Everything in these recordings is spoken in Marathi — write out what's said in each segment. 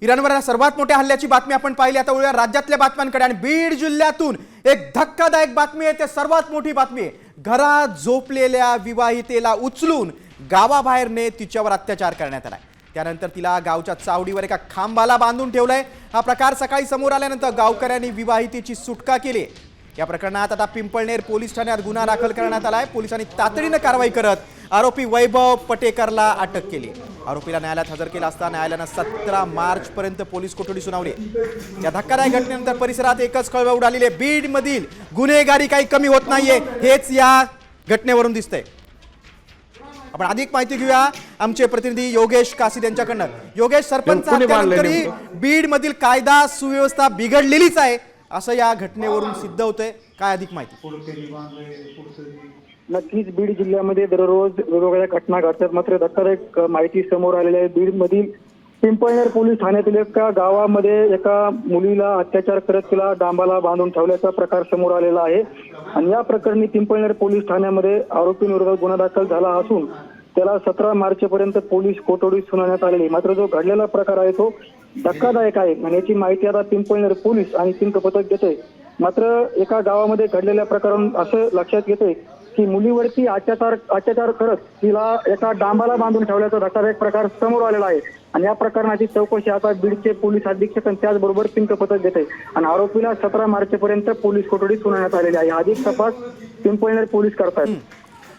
इराणवर सर्वात मोठ्या हल्ल्याची बातमी आपण पाहिली। आता वळूया राज्यातल्या बातम्यांकडे आणि बीड जिल्ह्यातून एक धक्कादायक बातमी आहे। ते सर्वात मोठी बातमी आहे। घरात झोपलेल्या विवाहितेला उचलून गावाबाहेर ने तिच्यावर अत्याचार करण्यात आलाय। त्यानंतर तिला गावच्या चावडीवर एका खांबाला बांधून ठेवलंय। हा प्रकार सकाळी समोर आल्यानंतर गावकऱ्यांनी विवाहितेची सुटका केली। या प्रकरणात आता पिंपळनेर पोलीस ठाण्यात गुन्हा दाखल करण्यात आलाय। पोलिसांनी तातडीने कारवाई करत आरोपी वैभव पटेकरला अटक केली। आरोपीला न्यायालयात हजर केला असता न्यायालयाने 17 मार्च पर्यंत पोलीस कोठडी सुनावली। या धक्कादायक घटनेनंतर परिसरात एकच खळबळ उडालेली आहे। बीड मधील गुन्हेगारी काही कमी होत नाहीये, हेच या घटनेवरून दिसतंय। आपण अधिक माहिती घेऊया आमचे प्रतिनिधी योगेश कासिद यांच्याकडून। योगेश, सरपंच हत्यानंतरही बीड मधील कायदा सुव्यवस्था बिघडलेलीच आहे असं या घटनेवरून सिद्ध होतंय। काय अधिक माहिती? नक्कीच बीड जिल्ह्यामध्ये दररोज वेगवेगळ्या घटना घडतात, मात्र धक्कादायक माहिती समोर आलेली आहे। बीड मधील पिंपळनेर पोलीस ठाण्यातील एका गावामध्ये एका मुलीला अत्याचार करत तिला डांबाला बांधून ठेवल्याचा प्रकार समोर आलेला आहे आणि या प्रकरणी पिंपळनेर पोलीस ठाण्यामध्ये आरोपींविरोधात गुन्हा दाखल झाला असून त्याला 17 मार्च पर्यंत पोलीस कोठडी सुनावण्यात आलेली। मात्र जो घडलेला प्रकार आहे तो धक्कादायक आहे आणि याची माहिती आता पिंपळनेर पोलीस आणि पिंक पथक देते। मात्र एका गावामध्ये घडलेल्या प्रकारावरून असं लक्षात येते की मुलीवरती अत्याचार करत तिला एका डांबाला बांधून ठेवल्याचा धक्कादायक प्रकार समोर आलेला आहे आणि या प्रकरणाची चौकशी आता बीडचे पोलीस अधीक्षक आणि त्याचबरोबर पिंक पथक देते आणि आरोपीला 17 मार्च पर्यंत पोलीस कोठडी सुनावण्यात आलेली आहे। अधिक तपास पिंपळनेर पोलीस करतात।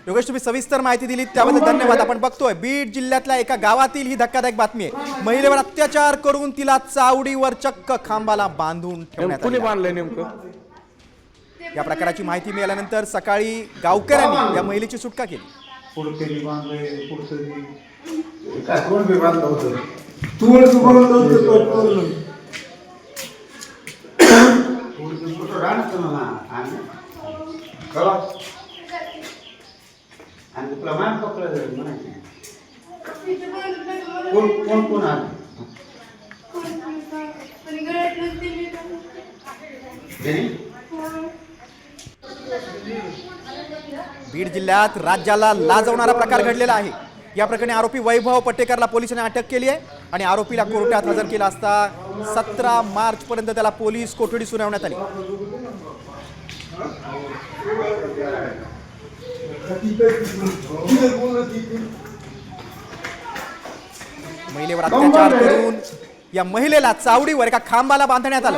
योगेश, तुम्ही सविस्तर माहिती दिली त्याबद्दल धन्यवाद। आपण बघतोय बीड जिल्ह्यातल्या एका गावातील ही धक्कादायक बातमी आहे। महिलेवर अत्याचार करून तिला चावडीवर चक्क खांबाला बांधून ठेवण्यात आले। या प्रकाराची माहिती मिळाल्यानंतर सकाळी गावकऱ्यांनी या महिलेची सुटका केली। बीड जिल्ह्यात राज्याला लाजवणारा प्रकार घडलेला आहे। या प्रकरणी आरोपी वैभव पटेकरला पोलिसांनी अटक केली आहे आणि आरोपीला कोर्टात हजर केला असता 17 मार्च पर्यंत त्याला पोलीस कोठडी सुनावण्यात आली। महिलेवर अत्याचार करून या महिलेला चावडीवर एका खांबाला बांधण्यात आलं।